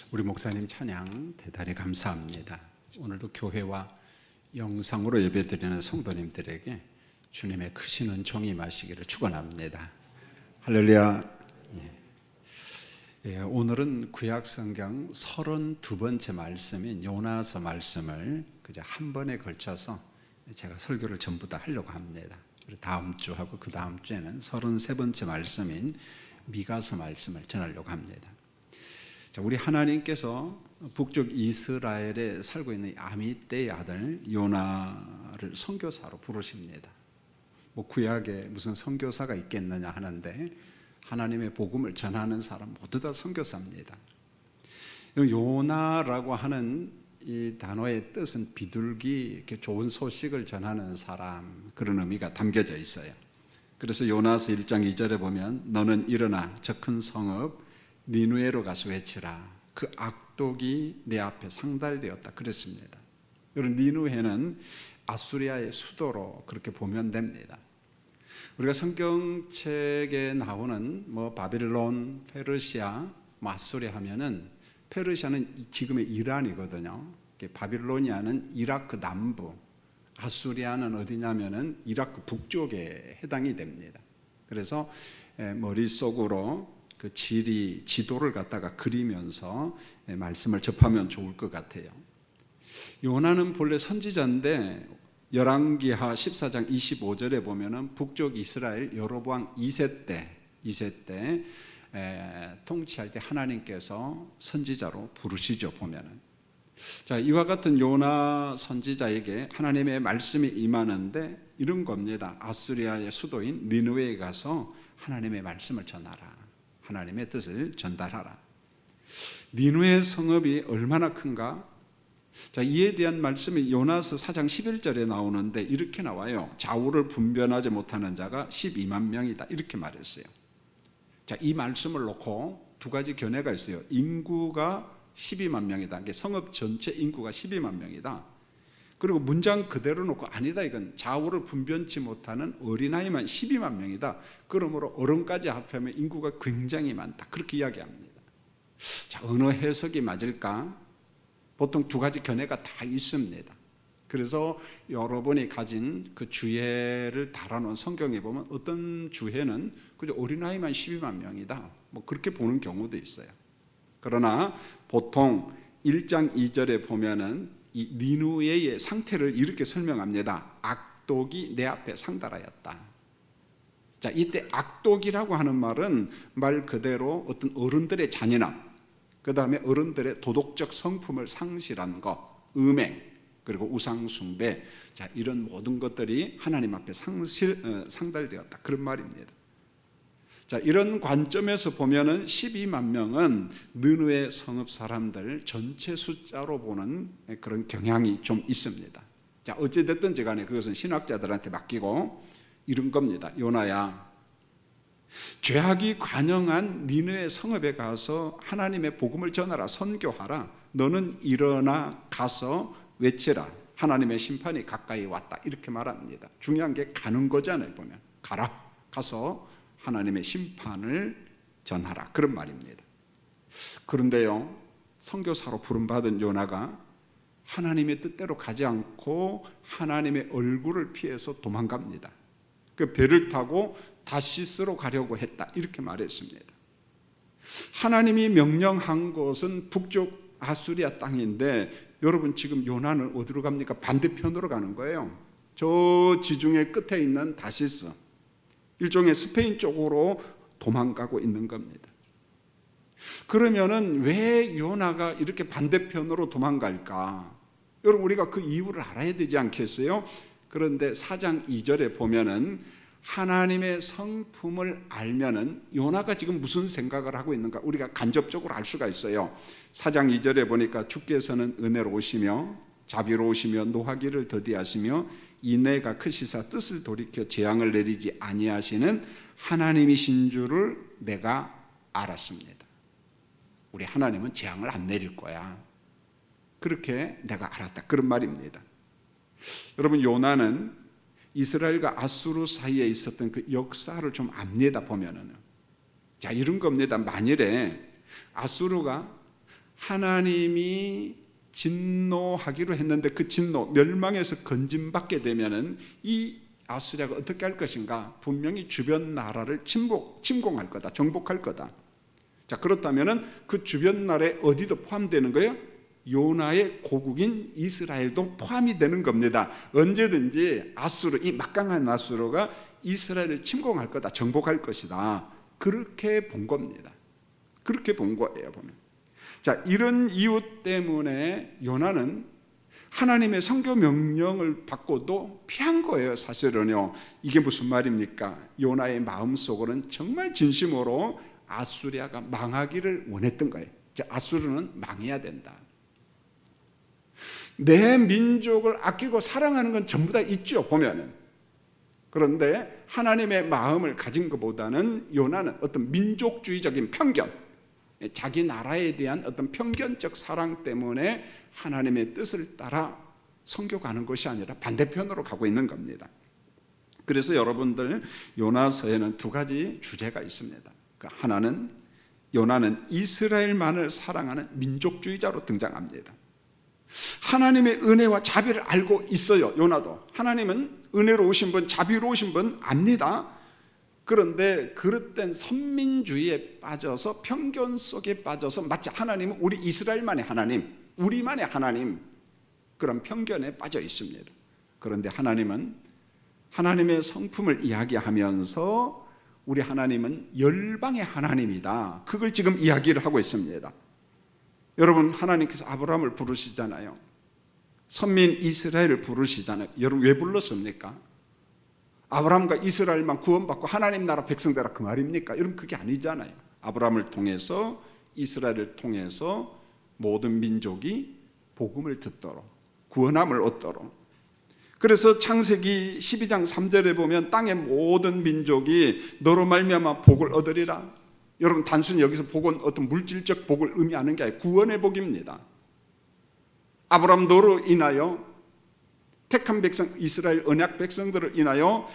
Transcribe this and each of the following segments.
우리 목사님 찬양 대단히 감사합니다. 오늘도 교회와 영상으로 예배드리는 성도님들에게 주님의 크신 은총이 임하시기를 축원합니다. 할렐루야. 오늘은 구약성경 32번째 말씀인 요나서 말씀을 그저 한 번에 걸쳐서 제가 설교를 전부 다 하려고 합니다. 그리고 다음 주하고 그 다음 주에는 33번째 말씀인 미가서 말씀을 전하려고 합니다. 자, 우리 하나님께서 북쪽 이스라엘에 살고 있는 아미떼의 아들 요나를 선교사로 부르십니다. 구약에 무슨 선교사가 있겠느냐 하는데 하나님의 복음을 전하는 사람 모두 다 선교사입니다. 요나라고 하는 이 단어의 뜻은 비둘기, 이렇게 좋은 소식을 전하는 사람, 그런 의미가 담겨져 있어요. 그래서 요나서 1장 2절에 보면 너는 일어나 저 큰 성읍 니누에로 가서 외치라. 그 악독이 내 앞에 상달되었다. 그랬습니다. 여러분, 니누에는 아수리아의 수도로 그렇게 보면 됩니다. 우리가 성경책에 나오는 바빌론, 페르시아, 아수리아 하면은 페르시아는 지금의 이란이거든요. 바빌로니아는 이라크 남부, 아수리아는 어디냐면은 이라크 북쪽에 해당이 됩니다. 그래서 머릿속으로 그 지도를 갖다가 그리면서 말씀을 접하면 좋을 것 같아요. 요나는 본래 선지자인데 열왕기하 14장 25절에 보면은 북쪽 이스라엘 여로보암 2세 때 통치할 때 하나님께서 선지자로 부르시죠. 보면은 자, 이와 같은 요나 선지자에게 하나님의 말씀이 임하는데 이런 겁니다. 아수리아의 수도인 니느웨에 가서 하나님의 말씀을 전하라. 하나님의 뜻을 전달하라. 니느웨 성읍이 얼마나 큰가? 자, 이에 대한 말씀이 요나서 4장 11절에 나오는데 이렇게 나와요. 좌우를 분별하지 못하는 자가 12만 명이다. 이렇게 말했어요. 자, 이 말씀을 놓고 두 가지 견해가 있어요. 인구가 12만 명이다. 성읍 전체 인구가 12만 명이다. 그리고 문장 그대로 놓고 아니다. 이건 좌우를 분별치 못하는 어린아이만 12만 명이다. 그러므로 어른까지 합하면 인구가 굉장히 많다. 그렇게 이야기합니다. 자, 어느 해석이 맞을까? 보통 두 가지 견해가 다 있습니다. 그래서 여러분이 가진 그 주해를 달아놓은 성경에 보면 어떤 주해는 그저 어린아이만 12만 명이다. 그렇게 보는 경우도 있어요. 그러나 보통 1장 2절에 보면은 이 니느웨의 상태를 이렇게 설명합니다. 악독이 내 앞에 상달하였다. 자, 이때 악독이라고 하는 말은 말 그대로 어떤 어른들의 잔인함, 그 다음에 어른들의 도덕적 성품을 상실한 것, 음행, 그리고 우상숭배, 자, 이런 모든 것들이 하나님 앞에 상달되었다. 그런 말입니다. 자, 이런 관점에서 보면은 12만 명은 느느웨 성읍 사람들 전체 숫자로 보는 그런 경향이 좀 있습니다. 자, 어찌됐든지 간에 그것은 신학자들한테 맡기고 이런 겁니다. 요나야, 죄악이 관영한 니느웨 성읍에 가서 하나님의 복음을 전하라, 선교하라. 너는 일어나 가서 외치라. 하나님의 심판이 가까이 왔다. 이렇게 말합니다. 중요한 게 가는 거잖아요. 보면 가라, 가서 하나님의 심판을 전하라. 그런 말입니다. 그런데요, 선교사로 부름받은 요나가 하나님의 뜻대로 가지 않고 하나님의 얼굴을 피해서 도망갑니다. 그 배를 타고 다시스로 가려고 했다. 이렇게 말했습니다. 하나님이 명령한 것은 북쪽 아수리아 땅인데 여러분, 지금 요나는 어디로 갑니까? 반대편으로 가는 거예요. 저 지중해 끝에 있는 다시스, 일종의 스페인 쪽으로 도망가고 있는 겁니다. 그러면은 왜 요나가 이렇게 반대편으로 도망갈까? 여러분, 우리가 그 이유를 알아야 되지 않겠어요? 그런데 4장 2절에 보면은 하나님의 성품을 알면은 요나가 지금 무슨 생각을 하고 있는가 우리가 간접적으로 알 수가 있어요. 4장 2절에 보니까 주께서는 은혜로우시며 자비로우시며 노하기를 더디하시며 인애가 크시사 뜻을 돌이켜 재앙을 내리지 아니하시는 하나님이신 줄을 내가 알았습니다. 우리 하나님은 재앙을 안 내릴 거야. 그렇게 내가 알았다. 그런 말입니다. 여러분, 요나는 이스라엘과 아수르 사이에 있었던 그 역사를 좀 압니다. 보면은 자, 이런 겁니다. 만일에 아수르가 하나님이 진노하기로 했는데 그 진노, 멸망에서 건짐받게 되면은 이 아수리아가 어떻게 할 것인가? 분명히 주변 나라를 침공할 거다, 정복할 거다. 자, 그렇다면은 그 주변 나라에 어디도 포함되는 거예요? 요나의 고국인 이스라엘도 포함이 되는 겁니다. 언제든지 아수르, 이 막강한 아수르가 이스라엘을 침공할 거다, 정복할 것이다. 그렇게 본 겁니다. 그렇게 본 거예요, 보면. 자, 이런 이유 때문에 요나는 하나님의 선교 명령을 받고도 피한 거예요, 사실은요. 이게 무슨 말입니까? 요나의 마음속으로는 정말 진심으로 아수리아가 망하기를 원했던 거예요. 아수르는 망해야 된다. 내 민족을 아끼고 사랑하는 건 전부 다 있죠, 보면은. 그런데 하나님의 마음을 가진 것보다는 요나는 어떤 민족주의적인 편견, 자기 나라에 대한 어떤 편견적 사랑 때문에 하나님의 뜻을 따라 선교가는 것이 아니라 반대편으로 가고 있는 겁니다. 그래서 여러분들 요나서에는 두 가지 주제가 있습니다. 하나는 요나는 이스라엘만을 사랑하는 민족주의자로 등장합니다. 하나님의 은혜와 자비를 알고 있어요. 요나도 하나님은 은혜로우신 분, 자비로우신 분 압니다. 그런데 그릇된 선민주의에 빠져서 편견 속에 빠져서 마치 하나님은 우리 이스라엘만의 하나님, 우리만의 하나님, 그런 편견에 빠져 있습니다. 그런데 하나님은 하나님의 성품을 이야기하면서 우리 하나님은 열방의 하나님이다, 그걸 지금 이야기를 하고 있습니다. 여러분, 하나님께서 아브라함을 부르시잖아요. 선민 이스라엘을 부르시잖아요. 여러분, 왜 불렀습니까? 아브라함과 이스라엘만 구원받고 하나님 나라 백성 되라, 그 말입니까? 여러분, 그게 아니잖아요. 아브라함을 통해서, 이스라엘을 통해서 모든 민족이 복음을 듣도록, 구원함을 얻도록. 그래서 창세기 12장 3절에 보면 땅의 모든 민족이 너로 말미암아 복을 얻으리라. 여러분, 단순히 여기서 복은 어떤 물질적 복을 의미하는 게 아니라 구원의 복입니다. 아브라함 너로 인하여 택한 백성 이스라엘 언약 백성들을 인하여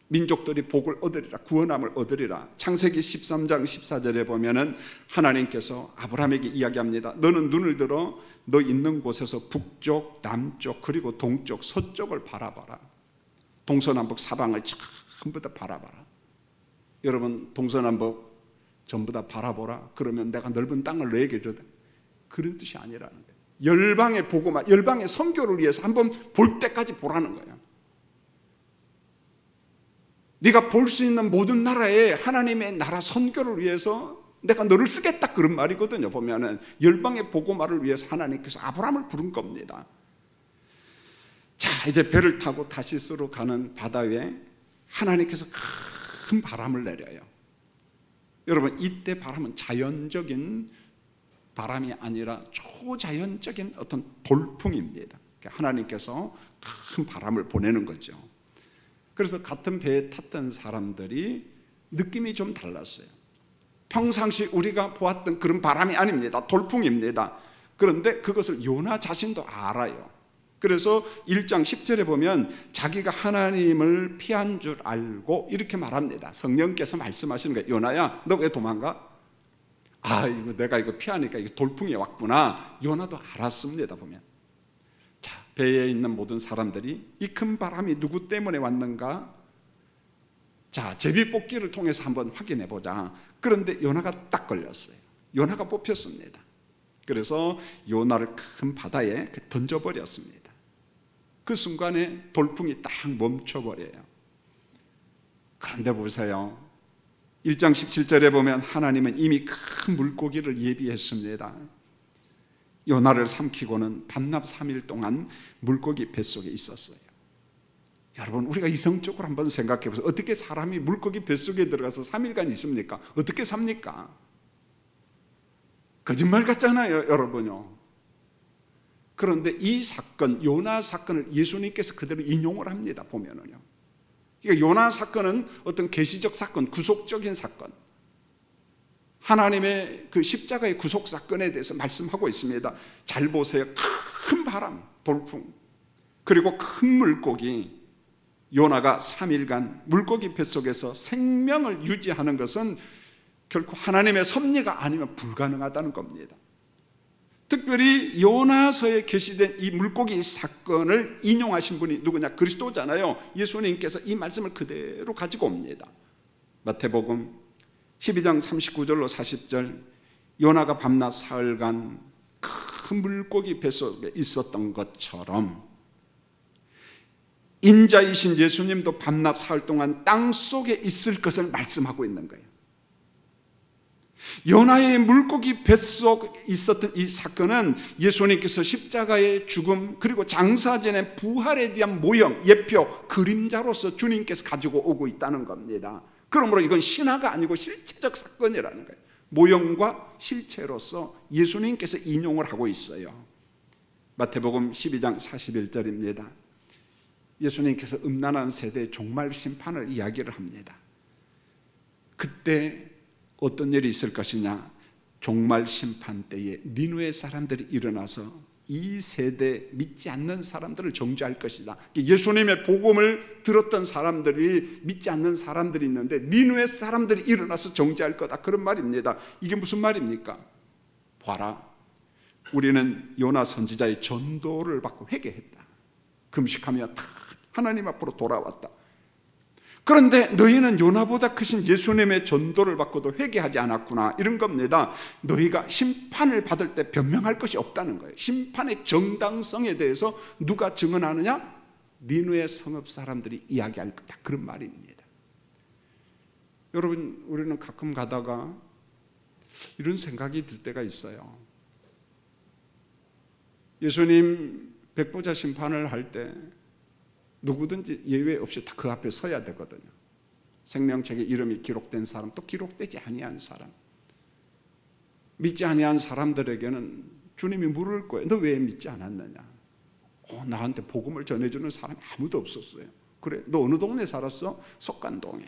민족들이 복을 얻으리라, 구원함을 얻으리라. 창세기 13장 14절에 보면은 하나님께서 아브라함에게 이야기합니다. 너는 눈을 들어 너 있는 곳에서 북쪽, 남쪽, 그리고 동쪽, 서쪽을 바라봐라. 동서남북 사방을 전부 다 바라봐라. 여러분, 동서남북 전부 다 바라보라. 그러면 내가 넓은 땅을 너에게 줘. 그런 뜻이 아니라는 거예요. 열방의 복음화, 열방의 선교를 위해서 한번 볼 때까지 보라는 거예요. 네가 볼 수 있는 모든 나라에 하나님의 나라 선교를 위해서 내가 너를 쓰겠다, 그런 말이거든요. 보면은 열방의 복음화를 위해서 하나님께서 아브라함을 부른 겁니다. 자, 이제 배를 타고 다시스로 가는 바다 위에 하나님께서 큰 바람을 내려요. 여러분, 이때 바람은 자연적인 바람이 아니라 초자연적인 어떤 돌풍입니다. 하나님께서 큰 바람을 보내는 거죠. 그래서 같은 배에 탔던 사람들이 느낌이 좀 달랐어요. 평상시 우리가 보았던 그런 바람이 아닙니다. 돌풍입니다. 그런데 그것을 요나 자신도 알아요. 그래서 1장 10절에 보면 자기가 하나님을 피한 줄 알고 이렇게 말합니다. 성령께서 말씀하시는 거예요. 요나야, 너 왜 도망가? 아, 이거 내가 이거 피하니까 이게 돌풍이 왔구나. 요나도 알았습니다. 보면, 자, 배에 있는 모든 사람들이 이 큰 바람이 누구 때문에 왔는가? 자, 제비뽑기를 통해서 한번 확인해 보자. 그런데 요나가 딱 걸렸어요. 요나가 뽑혔습니다. 그래서 요나를 큰 바다에 던져버렸습니다. 그 순간에 돌풍이 딱 멈춰버려요. 그런데 보세요. 1장 17절에 보면 하나님은 이미 큰 물고기를 예비했습니다. 요나를 삼키고는 밤낮 3일 동안 물고기 뱃속에 있었어요. 여러분, 우리가 이성적으로 한번 생각해 보세요. 어떻게 사람이 물고기 뱃속에 들어가서 3일간 있습니까? 어떻게 삽니까? 거짓말 같잖아요, 여러분요. 그런데 이 사건, 요나 사건을 예수님께서 그대로 인용을 합니다. 보면은요. 그러니까 요나 사건은 어떤 계시적 사건, 구속적인 사건, 하나님의 그 십자가의 구속 사건에 대해서 말씀하고 있습니다. 잘 보세요. 큰 바람, 돌풍, 그리고 큰 물고기. 요나가 3일간 물고기 뱃속에서 생명을 유지하는 것은 결코 하나님의 섭리가 아니면 불가능하다는 겁니다. 특별히 요나서에 게시된 이 물고기 사건을 인용하신 분이 누구냐? 그리스도잖아요. 예수님께서 이 말씀을 그대로 가지고 옵니다. 마태복음 12장 39절로 40절, 요나가 밤낮 사흘간 큰 물고기 뱃속에 있었던 것처럼 인자이신 예수님도 밤낮 사흘 동안 땅 속에 있을 것을 말씀하고 있는 거예요. 요나의 물고기 뱃속에 있었던 이 사건은 예수님께서 십자가의 죽음 그리고 장사전의 부활에 대한 모형, 예표, 그림자로서 주님께서 가지고 오고 있다는 겁니다. 그러므로 이건 신화가 아니고 실체적 사건이라는 거예요. 모형과 실체로서 예수님께서 인용을 하고 있어요. 마태복음 12장 41절입니다. 예수님께서 음란한 세대의 종말 심판을 이야기를 합니다. 그때 어떤 일이 있을 것이냐? 종말 심판 때에 니느웨 사람들이 일어나서 이 세대 믿지 않는 사람들을 정죄할 것이다. 예수님의 복음을 들었던 사람들이 믿지 않는 사람들이 있는데 니느웨 사람들이 일어나서 정죄할 거다, 그런 말입니다. 이게 무슨 말입니까? 봐라, 우리는 요나 선지자의 전도를 받고 회개했다. 금식하며 다 하나님 앞으로 돌아왔다. 그런데 너희는 요나보다 크신 예수님의 전도를 받고도 회개하지 않았구나, 이런 겁니다. 너희가 심판을 받을 때 변명할 것이 없다는 거예요. 심판의 정당성에 대해서 누가 증언하느냐? 니느웨 성읍 사람들이 이야기할 거다, 그런 말입니다. 여러분, 우리는 가끔 가다가 이런 생각이 들 때가 있어요. 예수님 백보자 심판을 할 때 누구든지 예외 없이 다 그 앞에 서야 되거든요. 생명책에 이름이 기록된 사람, 또 기록되지 아니한 사람, 믿지 아니한 사람들에게는 주님이 물을 거예요. 너 왜 믿지 않았느냐? 나한테 복음을 전해주는 사람이 아무도 없었어요. 그래, 너 어느 동네 살았어? 석관동에.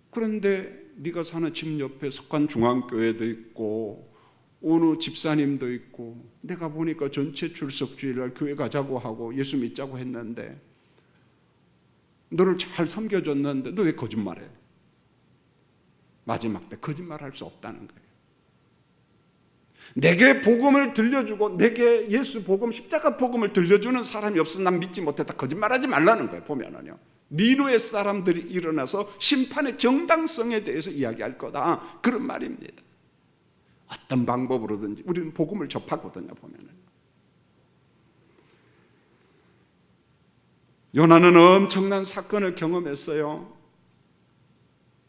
그런데 네가 사는 집 옆에 석관중앙교회도 있고 어느 집사님도 있고, 내가 보니까 전체 출석 주일날 교회 가자고 하고 예수 믿자고 했는데 너를 잘 섬겨줬는데 너 왜 거짓말해? 마지막 때 거짓말할 수 없다는 거예요. 내게 복음을 들려주고 내게 예수 복음, 십자가 복음을 들려주는 사람이 없어 난 믿지 못했다, 거짓말하지 말라는 거예요. 보면은요, 니느웨 사람들이 일어나서 심판의 정당성에 대해서 이야기할 거다, 그런 말입니다. 어떤 방법으로든지 우리는 복음을 접하거든요. 보면은 요나는 엄청난 사건을 경험했어요.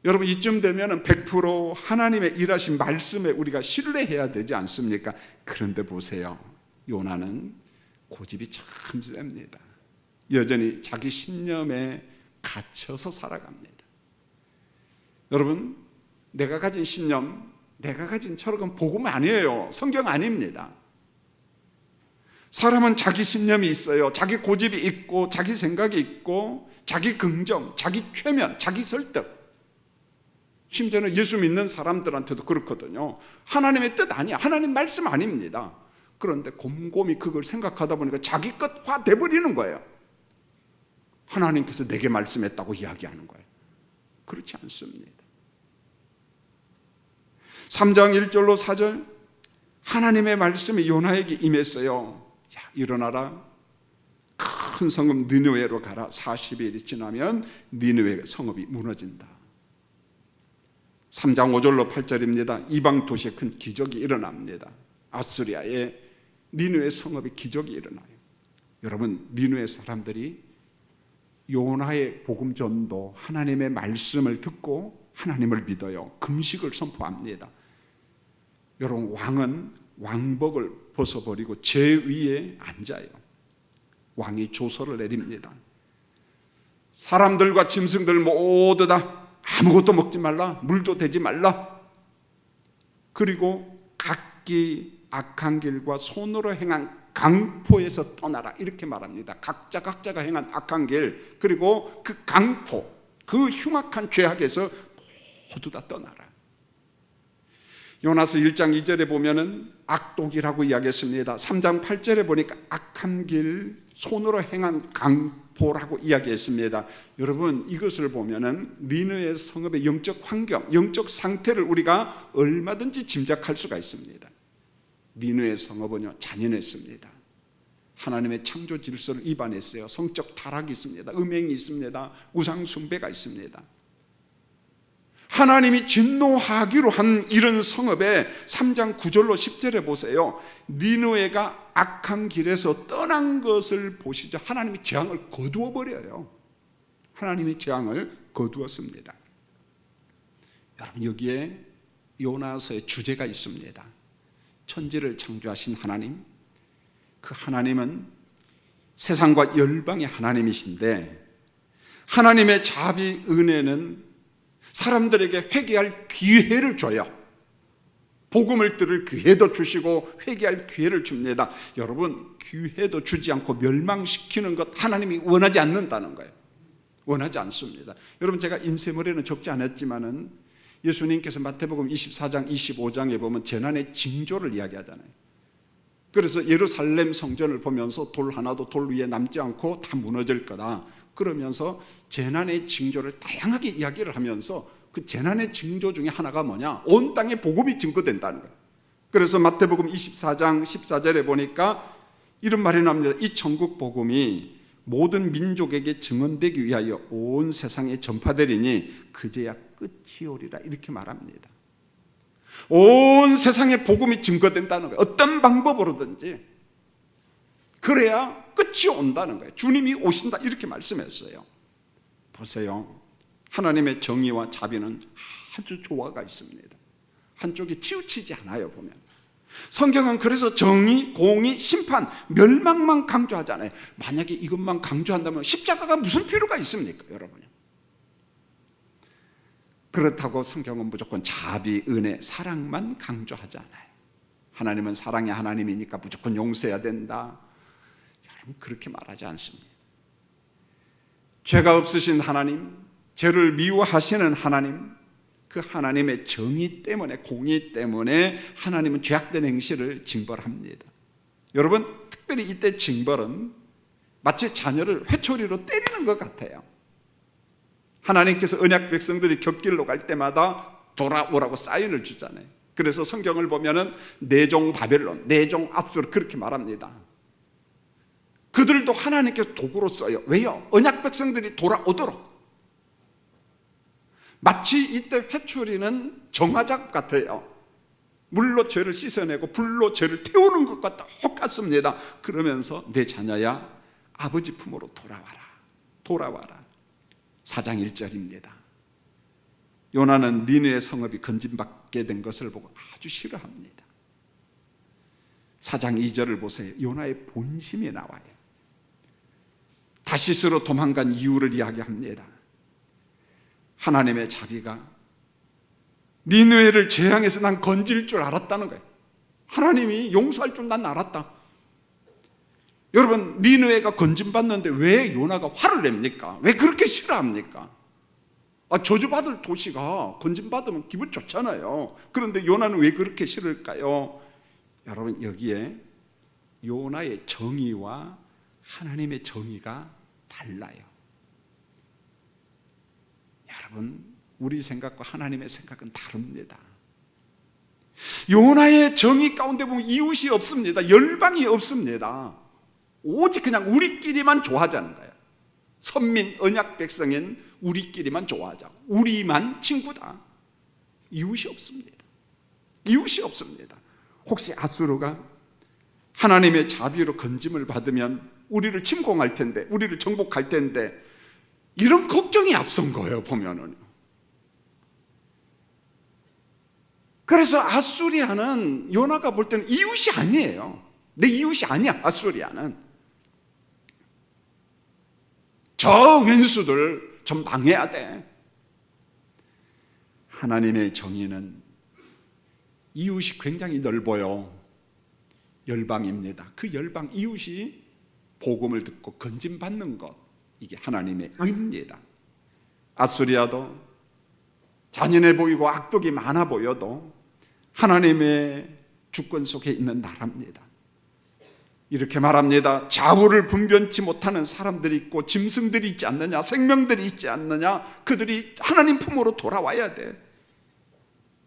여러분, 이쯤 되면 100% 하나님의 일하신 말씀에 우리가 신뢰해야 되지 않습니까? 그런데 보세요, 요나는 고집이 참 셉니다. 여전히 자기 신념에 갇혀서 살아갑니다. 여러분, 내가 가진 신념, 내가 가진 철학은 복음 아니에요. 성경 아닙니다. 사람은 자기 신념이 있어요. 자기 고집이 있고 자기 생각이 있고 자기 긍정, 자기 최면, 자기 설득. 심지어는 예수 믿는 사람들한테도 그렇거든요. 하나님의 뜻 아니야, 하나님 말씀 아닙니다. 그런데 곰곰이 그걸 생각하다 보니까 자기 것화 돼버리는 거예요. 하나님께서 내게 말씀했다고 이야기하는 거예요. 그렇지 않습니다. 3장 1절로 4절, 하나님의 말씀이 요나에게 임했어요. 자, 일어나라, 큰 성읍 니느웨로 가라. 40일이 지나면 니느웨 성읍이 무너진다. 3장 5절로 8절입니다. 이방 도시에 큰 기적이 일어납니다. 아수리아의 니느웨 성읍의 기적이 일어나요. 여러분, 니느웨 사람들이 요나의 복음 전도, 하나님의 말씀을 듣고 하나님을 믿어요. 금식을 선포합니다. 여러분, 왕은 왕복을 벗어버리고 제 위에 앉아요. 왕이 조서를 내립니다. 사람들과 짐승들 모두 다 아무것도 먹지 말라, 물도 대지 말라. 그리고 각기 악한 길과 손으로 행한 강포에서 떠나라, 이렇게 말합니다. 각자가 행한 악한 길, 그리고 그 강포, 그 흉악한 죄악에서 모두 다 떠나라. 요나서 1장 2절에 보면은 악독이라고 이야기했습니다. 3장 8절에 보니까 악한 길, 손으로 행한 강포라고 이야기했습니다. 여러분, 이것을 보면은 니느웨 성읍의 영적 환경, 영적 상태를 우리가 얼마든지 짐작할 수가 있습니다. 니느웨 성읍은요 잔인했습니다. 하나님의 창조 질서를 위반했어요. 성적 타락이 있습니다. 음행이 있습니다. 우상 숭배가 있습니다. 하나님이 진노하기로 한 이런 성읍에 3장 9절로 10절에 보세요. 니느웨가 악한 길에서 떠난 것을 보시자 하나님이 재앙을 거두어 버려요. 하나님이 재앙을 거두었습니다. 여러분, 여기에 요나서의 주제가 있습니다. 천지를 창조하신 하나님, 그 하나님은 세상과 열방의 하나님이신데, 하나님의 자비 은혜는 사람들에게 회개할 기회를 줘요. 복음을 들을 기회도 주시고 회개할 기회를 줍니다. 여러분, 기회도 주지 않고 멸망시키는 것 하나님이 원하지 않는다는 거예요. 원하지 않습니다. 여러분, 제가 인쇄물에는 적지 않았지만은 예수님께서 마태복음 24장 25장에 보면 재난의 징조를 이야기하잖아요. 그래서 예루살렘 성전을 보면서 돌 하나도 돌 위에 남지 않고 다 무너질 거다. 그러면서 재난의 징조를 다양하게 이야기를 하면서 그 재난의 징조 중에 하나가 뭐냐? 온 땅에 복음이 증거된다는 거예요. 그래서 마태복음 24장 14절에 보니까 이런 말이 납니다. 이 천국 복음이 모든 민족에게 증언되기 위하여 온 세상에 전파되리니 그제야 끝이 오리라, 이렇게 말합니다. 온 세상에 복음이 증거된다는 거예요. 어떤 방법으로든지 그래야 끝이 온다는 거예요. 주님이 오신다, 이렇게 말씀했어요. 보세요, 하나님의 정의와 자비는 아주 조화가 있습니다. 한쪽이 치우치지 않아요. 보면 성경은 그래서 정의, 공의, 심판, 멸망만 강조하잖아요. 만약에 이것만 강조한다면 십자가가 무슨 필요가 있습니까, 여러분? 그렇다고 성경은 무조건 자비, 은혜, 사랑만 강조하지 않아요. 하나님은 사랑의 하나님이니까 무조건 용서해야 된다, 여러분, 그렇게 말하지 않습니다. 죄가 없으신 하나님, 죄를 미워하시는 하나님, 그 하나님의 정의 때문에, 공의 때문에 하나님은 죄악된 행실을 징벌합니다. 여러분, 특별히 이때 징벌은 마치 자녀를 회초리로 때리는 것 같아요. 하나님께서 언약 백성들이 격길로 갈 때마다 돌아오라고 사인을 주잖아요. 그래서 성경을 보면은 내종 바벨론, 내종 아수르, 그렇게 말합니다. 그들도 하나님께서 도구로 써요. 왜요? 언약 백성들이 돌아오도록. 마치 이때 회초리는 정화작 같아요. 물로 죄를 씻어내고 불로 죄를 태우는 것과 똑같습니다. 그러면서 내 자녀야, 아버지 품으로 돌아와라, 돌아와라. 4장 1절입니다. 요나는 니느웨 성읍이 건진받게 된 것을 보고 아주 싫어합니다. 4장 2절을 보세요. 요나의 본심이 나와요. 다시스로 도망간 이유를 이야기합니다. 하나님의 자비가 니느웨를 재앙에서 난 건질 줄 알았다는 거예요. 하나님이 용서할 줄 난 알았다. 여러분, 니느웨가 건진받는데 왜 요나가 화를 냅니까? 왜 그렇게 싫어합니까? 저주받을 도시가 건진받으면 기분 좋잖아요. 그런데 요나는 왜 그렇게 싫을까요? 여러분, 여기에 요나의 정의와 하나님의 정의가 달라요. 여러분, 우리 생각과 하나님의 생각은 다릅니다. 요나의 정의 가운데 보면 이웃이 없습니다. 열방이 없습니다. 오직 그냥 우리끼리만 좋아하자는 거예요. 선민, 언약 백성인 우리끼리만 좋아하자, 우리만 친구다. 이웃이 없습니다. 이웃이 없습니다. 혹시 아수르가 하나님의 자비로 건짐을 받으면 우리를 침공할 텐데, 우리를 정복할 텐데, 이런 걱정이 앞선 거예요, 보면은. 그래서 아수리아는 요나가 볼 때는 이웃이 아니에요. 내 이웃이 아니야, 아수리아는. 저 왼수들 좀 망해야 돼. 하나님의 정의는 이웃이 굉장히 넓어요. 열방입니다. 그 열방 이웃이 복음을 듣고 건진받는 것, 이게 하나님의 의입니다. 아수리아도 잔인해 보이고 악독이 많아 보여도 하나님의 주권 속에 있는 나라입니다. 이렇게 말합니다. 자우를 분변치 못하는 사람들이 있고 짐승들이 있지 않느냐, 생명들이 있지 않느냐, 그들이 하나님 품으로 돌아와야 돼.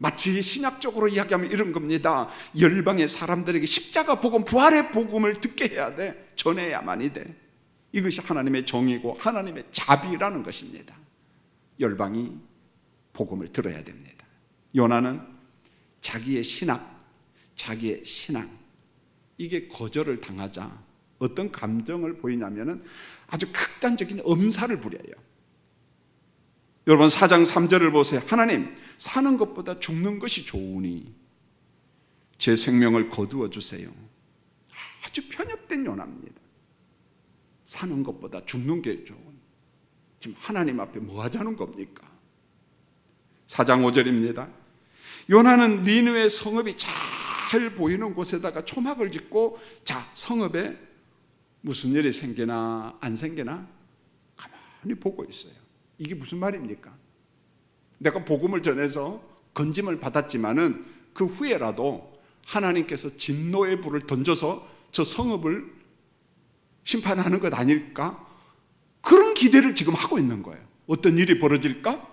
마치 신약적으로 이야기하면 이런 겁니다. 열방의 사람들에게 십자가 복음, 부활의 복음을 듣게 해야 돼. 전해야만이 돼. 이것이 하나님의 정의고 하나님의 자비라는 것입니다. 열방이 복음을 들어야 됩니다. 요나는 자기의 신앙, 이게 거절을 당하자 어떤 감정을 보이냐면은 아주 극단적인 엄살을 부려요. 여러분 4장 3절을 보세요. 하나님, 사는 것보다 죽는 것이 좋으니 제 생명을 거두어 주세요. 아주 편협된 요나입니다. 사는 것보다 죽는 게 좋은. 지금 하나님 앞에 뭐 하자는 겁니까? 4장 5절입니다. 요나는 니느웨 성읍이 잘 보이는 곳에다가 초막을 짓고, 자, 성읍에 무슨 일이 생기나 안 생기나 가만히 보고 있어요. 이게 무슨 말입니까? 내가 복음을 전해서 건짐을 받았지만은 그 후에라도 하나님께서 진노의 불을 던져서 저 성읍을 심판하는 것 아닐까? 그런 기대를 지금 하고 있는 거예요. 어떤 일이 벌어질까?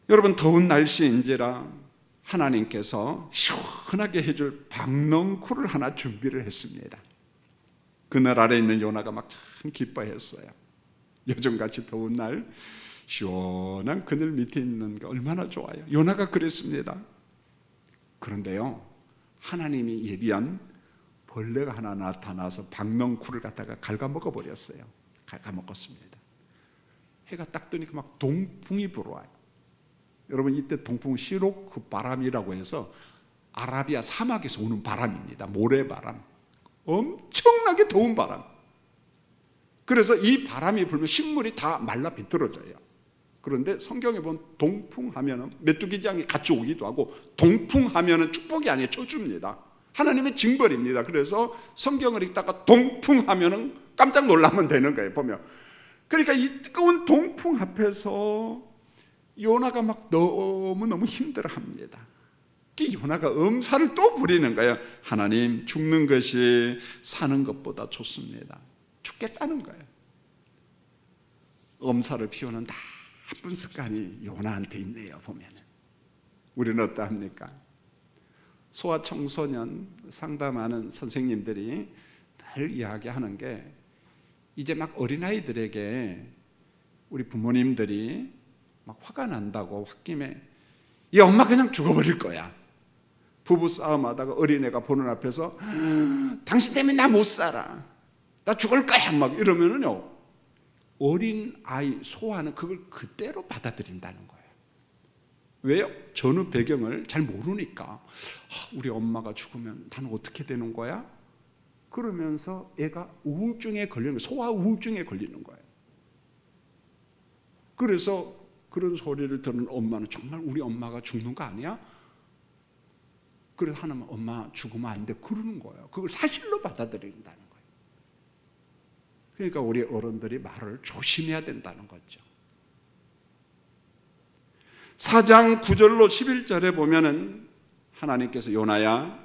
여러분, 더운 날씨인지라 하나님께서 시원하게 해줄 박넝쿨을 하나 준비를 했습니다. 그늘 아래 있는 요나가 막 참 기뻐했어요. 요즘같이 더운 날 시원한 그늘 밑에 있는 게 얼마나 좋아요. 요나가 그랬습니다. 그런데요, 하나님이 예비한 벌레가 하나 나타나서 박넝쿨을 갖다가 갉아먹어 버렸어요. 갉아먹었습니다. 해가 딱 뜨니까 막 동풍이 불어와요. 여러분, 이때 동풍은 시로크 바람이라고 해서 아라비아 사막에서 오는 바람입니다. 모래바람, 엄청나게 더운 바람. 그래서 이 바람이 불면 식물이 다 말라 비틀어져요. 그런데 성경에 보면 동풍하면은 메뚜기장이 같이 오기도 하고, 동풍하면은 축복이 아니에요, 저주입니다. 하나님의 징벌입니다. 그래서 성경을 읽다가 동풍하면은 깜짝 놀라면 되는 거예요, 보면. 그러니까 이 뜨거운 동풍 앞에서 요나가 막 너무너무 힘들어합니다. 이 요나가 엄살을 또 부리는 거예요. 하나님, 죽는 것이 사는 것보다 좋습니다. 죽겠다는 거예요. 엄살을 피우는 나쁜 습관이 요나한테 있네요, 보면은. 우리는 어떠합니까? 소아청소년 상담하는 선생님들이 늘 이야기하는 게, 이제 막 어린아이들에게 우리 부모님들이 막 화가 난다고 홧김에 이 엄마 그냥 죽어버릴 거야. 부부싸움 하다가 어린애가 보는 앞에서 당신 때문에 나 못 살아, 나 죽을 거야 막 이러면은요, 어린아이 소아는 그걸 그대로 받아들인다는 거예요. 왜요? 전후 배경을 잘 모르니까. 우리 엄마가 죽으면 나는 어떻게 되는 거야? 그러면서 애가 우울증에 걸리는 거예요. 소아 우울증에 걸리는 거예요. 그래서 그런 소리를 듣는 엄마는 정말 우리 엄마가 죽는 거 아니야? 그래서 하나님, 엄마 죽으면 안 돼, 그러는 거예요. 그걸 사실로 받아들인다는 거예요. 그러니까 우리 어른들이 말을 조심해야 된다는 거죠. 4장 9절로 11절에 보면은 하나님께서 요나야,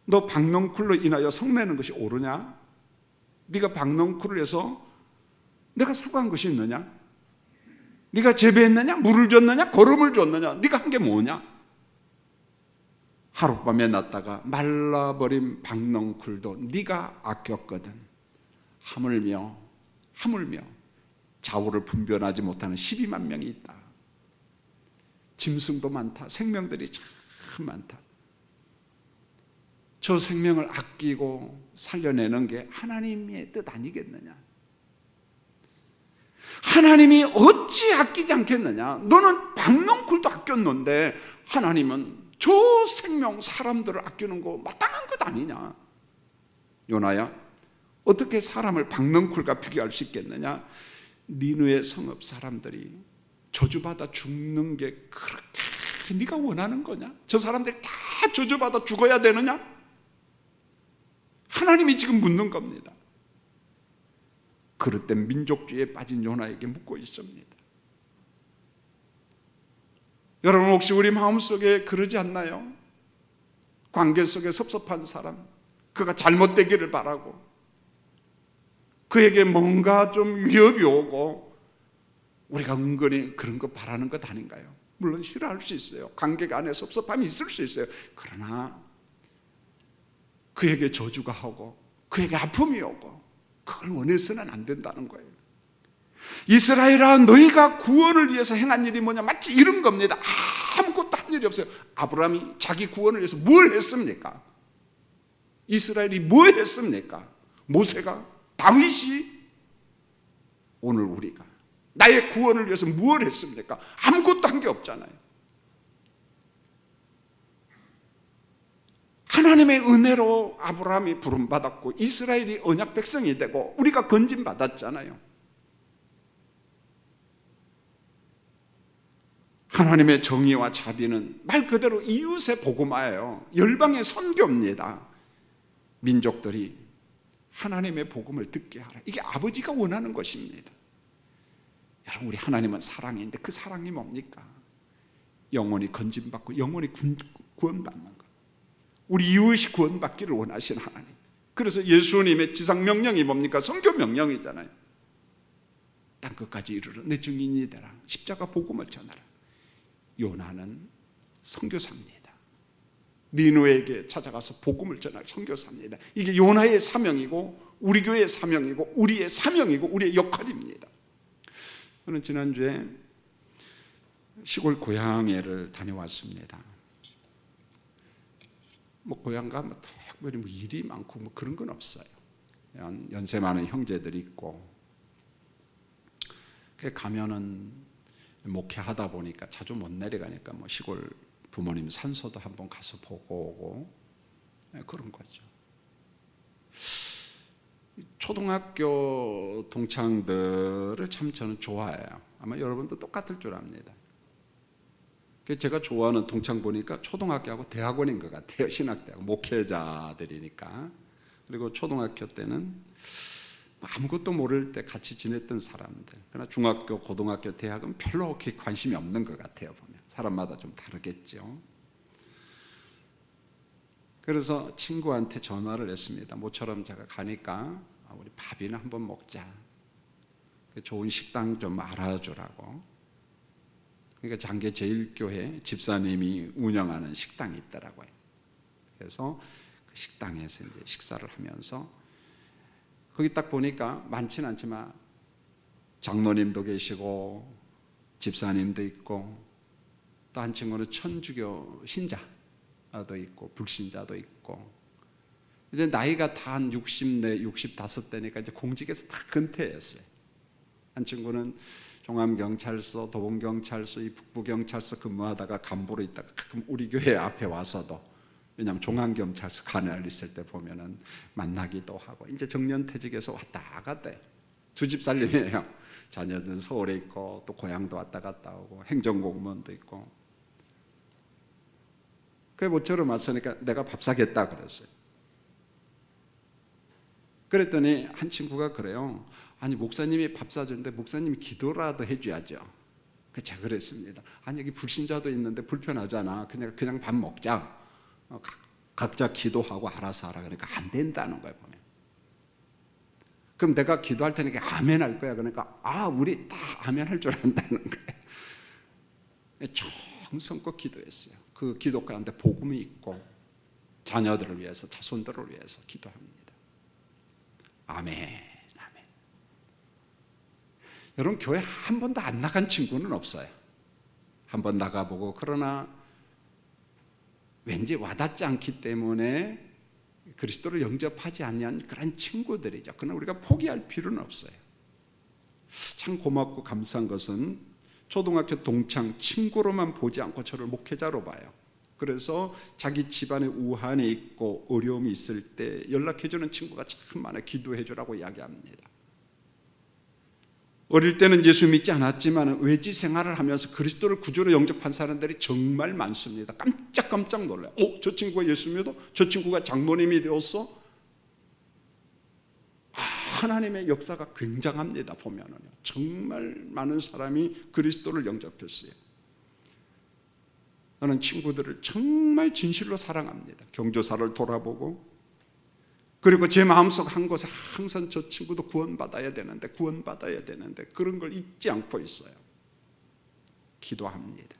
너 박넝쿨로 인하여 성내는 것이 옳으냐? 네가 박넝쿨을 해서 내가 수고한 것이 있느냐? 네가 재배했느냐? 물을 줬느냐? 거름을 줬느냐? 네가 한 게 뭐냐? 하룻밤에 났다가 말라버린 박넝쿨도 네가 아꼈거든. 하물며 좌우를 분별하지 못하는 12만 명이 있다. 짐승도 많다. 생명들이 참 많다. 저 생명을 아끼고 살려내는 게 하나님의 뜻 아니겠느냐? 하나님이 어찌 아끼지 않겠느냐? 너는 박넝쿨도 아꼈는데 하나님은 저 생명, 사람들을 아끼는 거 마땅한 것 아니냐? 요나야, 어떻게 사람을 박넝쿨과 비교할 수 있겠느냐? 니느웨 성읍 사람들이 저주받아 죽는 게 그렇게 네가 원하는 거냐? 저 사람들이 다 저주받아 죽어야 되느냐? 하나님이 지금 묻는 겁니다. 그릇된 민족주의에 빠진 요나에게 묻고 있습니다. 여러분, 혹시 우리 마음속에 그러지 않나요? 관계 속에 섭섭한 사람, 그가 잘못되기를 바라고, 그에게 뭔가 좀 위협이 오고 우리가 은근히 그런 거 바라는 것 아닌가요? 물론 싫어할 수 있어요. 관계가 안에 섭섭함이 있을 수 있어요. 그러나 그에게 저주가 오고 그에게 아픔이 오고 그걸 원해서는 안 된다는 거예요. 이스라엘아, 너희가 구원을 위해서 행한 일이 뭐냐? 마치 이런 겁니다. 아무것도 한 일이 없어요. 아브라함이 자기 구원을 위해서 뭘 했습니까? 이스라엘이 뭘 했습니까? 모세가? 다윗이? 오늘 우리가 나의 구원을 위해서 뭘 했습니까? 아무것도 한 게 없잖아요. 하나님의 은혜로 아브라함이 부름받았고 이스라엘이 언약 백성이 되고 우리가 건진받았잖아요. 하나님의 정의와 자비는 말 그대로 이웃의 복음화예요. 열방의 선교입니다. 민족들이 하나님의 복음을 듣게 하라. 이게 아버지가 원하는 것입니다. 여러분, 우리 하나님은 사랑인데 그 사랑이 뭡니까? 영혼이 건진받고 영혼이 구원받는 것. 우리 이웃이 구원받기를 원하시는 하나님. 그래서 예수님의 지상 명령이 뭡니까? 선교 명령이잖아요. 땅끝까지 이르러 내 증인이 되라. 십자가 복음을 전하라. 요나는 선교사입니다. 니느웨에게 찾아가서 복음을 전할 선교사입니다. 이게 요나의 사명이고 우리 교회의 사명이고 우리의 사명이고 우리의 역할입니다. 저는 지난주에 시골 고향에를 다녀왔습니다. 뭐 고향 가면 특별히 뭐 일이 많고 뭐 그런 건 없어요. 연세 많은 형제들이 있고 가면은 목회하다 보니까 자주 못 내려가니까 뭐 시골 부모님 산소도 한번 가서 보고 오고 그런 거죠. 초등학교 동창들을 참 저는 좋아해요. 아마 여러분도 똑같을 줄 압니다. 제가 좋아하는 동창 보니까 초등학교하고 대학원인 것 같아요. 신학대학 목회자들이니까. 그리고 초등학교 때는 아무것도 모를 때 같이 지냈던 사람들. 그러나 중학교, 고등학교, 대학은 별로 그렇게 관심이 없는 것 같아요. 보면 사람마다 좀 다르겠죠. 그래서 친구한테 전화를 했습니다. 모처럼 제가 가니까 우리 밥이나 한번 먹자. 좋은 식당 좀 알아주라고. 그러니까 장계 제일교회 집사님이 운영하는 식당이 있더라고요. 그래서 그 식당에서 이제 식사를 하면서 거기 딱 보니까 많지는 않지만 장로님도 계시고 집사님도 있고 또 한 친구는 천주교 신자도 있고 불신자도 있고 이제 나이가 다 한 60대, 65대니까 이제 공직에서 다 근퇴했어요. 한 친구는 종암경찰서, 도봉경찰서, 이 북부경찰서 근무하다가 간부로 있다가 가끔 우리 교회 앞에 와서도 왜냐하면 종암경찰서 간을 있을 때 보면은 만나기도 하고 이제 정년퇴직에서 왔다 갔다 해요. 두 집 살림이에요. 자녀들은 서울에 있고 또 고향도 왔다 갔다 오고 행정공무원도 있고. 그래 모처럼 왔으니까 내가 밥 사겠다 그랬어요. 그랬더니 한 친구가 그래요. 아니 목사님이 밥 사주는데 목사님이 기도라도 해줘야죠. 제가 그랬습니다. 아니 여기 불신자도 있는데 불편하잖아. 그냥 밥 먹자. 각자 기도하고 알아서 하라. 그러니까 안 된다는 거예요. 보면. 그럼 내가 기도할 테니까 아멘 할 거야. 그러니까 우리 다 아멘 할 줄 안다는 거예요. 정성껏 기도했어요. 그 기도 가운데 복음이 있고 자녀들을 위해서 자손들을 위해서 기도합니다. 아멘. 여러분 교회 한 번도 안 나간 친구는 없어요. 한 번 나가보고 그러나 왠지 와닿지 않기 때문에 그리스도를 영접하지 않는 그런 친구들이죠. 그러나 우리가 포기할 필요는 없어요. 참 고맙고 감사한 것은 초등학교 동창 친구로만 보지 않고 저를 목회자로 봐요. 그래서 자기 집안에 우환이 있고 어려움이 있을 때 연락해주는 친구가 참 많아요. 기도해주라고 이야기합니다. 어릴 때는 예수 믿지 않았지만 외지 생활을 하면서 그리스도를 구주로 영접한 사람들이 정말 많습니다. 깜짝 놀라요. 저 친구가 예수 믿어? 저 친구가 장로님이 되었어? 하나님의 역사가 굉장합니다. 보면은요. 정말 많은 사람이 그리스도를 영접했어요. 저는 친구들을 정말 진실로 사랑합니다. 경조사를 돌아보고 그리고 제 마음속 한 곳에 항상 저 친구도 구원받아야 되는데 그런 걸 잊지 않고 있어요. 기도합니다.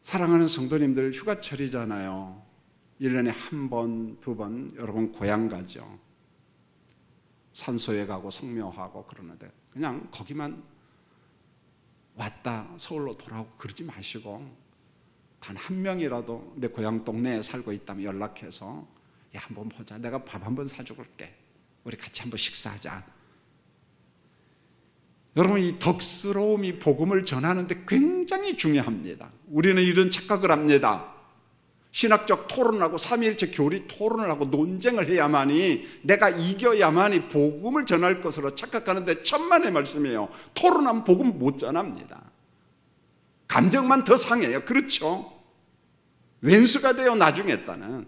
사랑하는 성도님들, 휴가철이잖아요. 1년에 한 번, 두 번 여러분 고향 가죠. 산소에 가고 성묘하고 그러는데 그냥 거기만 왔다 서울로 돌아오고 그러지 마시고 단 한 명이라도 내 고향 동네에 살고 있다면 연락해서 야, 한번 보자. 내가 밥 한번 사줄게. 우리 같이 한번 식사하자. 여러분, 이 덕스러움이 복음을 전하는데 굉장히 중요합니다. 우리는 이런 착각을 합니다. 신학적 토론하고 삼위일체 교리 토론을 하고 논쟁을 해야만이 내가 이겨야만이 복음을 전할 것으로 착각하는데 천만의 말씀이에요. 토론하면 복음 못 전합니다. 감정만 더 상해요. 그렇죠? 왼수가 돼요, 나중에 따는.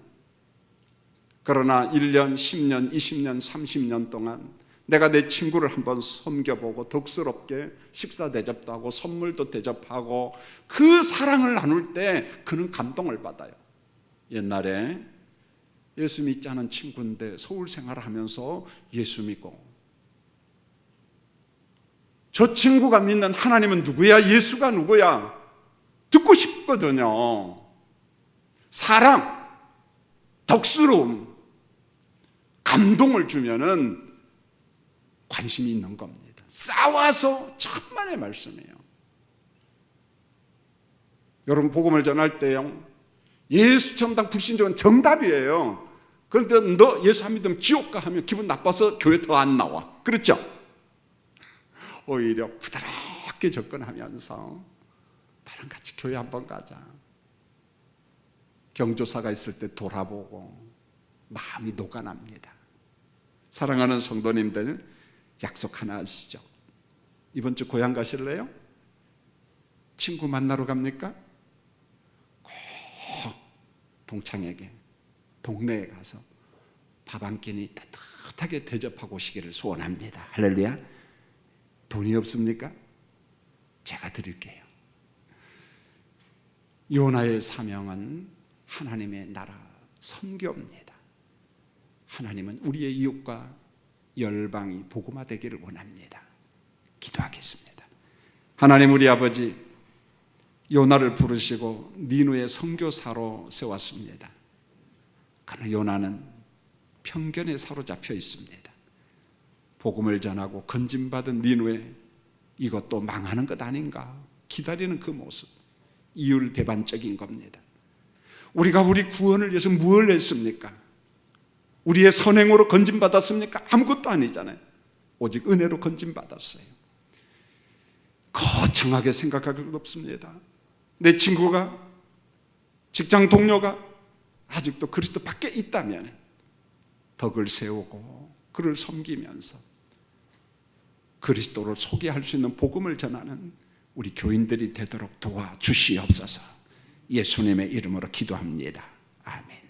그러나 1년, 10년, 20년, 30년 동안 내가 내 친구를 한번 섬겨보고 덕스럽게 식사 대접도 하고 선물도 대접하고 그 사랑을 나눌 때 그는 감동을 받아요. 옛날에 예수 믿지 않은 친구인데 서울 생활을 하면서 예수 믿고 저 친구가 믿는 하나님은 누구야? 예수가 누구야? 듣고 싶거든요. 사랑, 덕스러움, 감동을 주면은 관심이 있는 겁니다. 싸워서 천만의 말씀이에요. 여러분, 복음을 전할 때요, 예수 전당 불신자는 정답이에요. 그런데 너 예수 안 믿으면 지옥 가 하면 기분 나빠서 교회 더 안 나와. 그렇죠? 오히려 부드럽게 접근하면서 나랑 같이 교회 한번 가자. 경조사가 있을 때 돌아보고 마음이 녹아납니다. 사랑하는 성도님들, 약속 하나 하시죠. 이번 주 고향 가실래요? 친구 만나러 갑니까? 꼭 동창에게 동네에 가서 밥 한 끼니 따뜻하게 대접하고 오시기를 소원합니다. 할렐루야. 돈이 없습니까? 제가 드릴게요. 요나의 사명은 하나님의 나라 선교입니다. 하나님은 우리의 이웃과 열방이 복음화되기를 원합니다. 기도하겠습니다. 하나님, 우리 아버지, 요나를 부르시고 니누의 선교사로 세웠습니다. 그러나 요나는 편견에 사로잡혀 있습니다. 복음을 전하고 건짐받은 니누에 이것도 망하는 것 아닌가 기다리는 그 모습, 이율배반적인 겁니다. 우리가 우리 구원을 위해서 무엇을 했습니까? 우리의 선행으로 건짐받았습니까? 아무것도 아니잖아요. 오직 은혜로 건짐받았어요. 거창하게 생각할 것 없습니다. 내 친구가, 직장 동료가 아직도 그리스도 밖에 있다면 덕을 세우고 그를 섬기면서 그리스도를 소개할 수 있는 복음을 전하는 우리 교인들이 되도록 도와주시옵소서. 예수님의 이름으로 기도합니다. 아멘.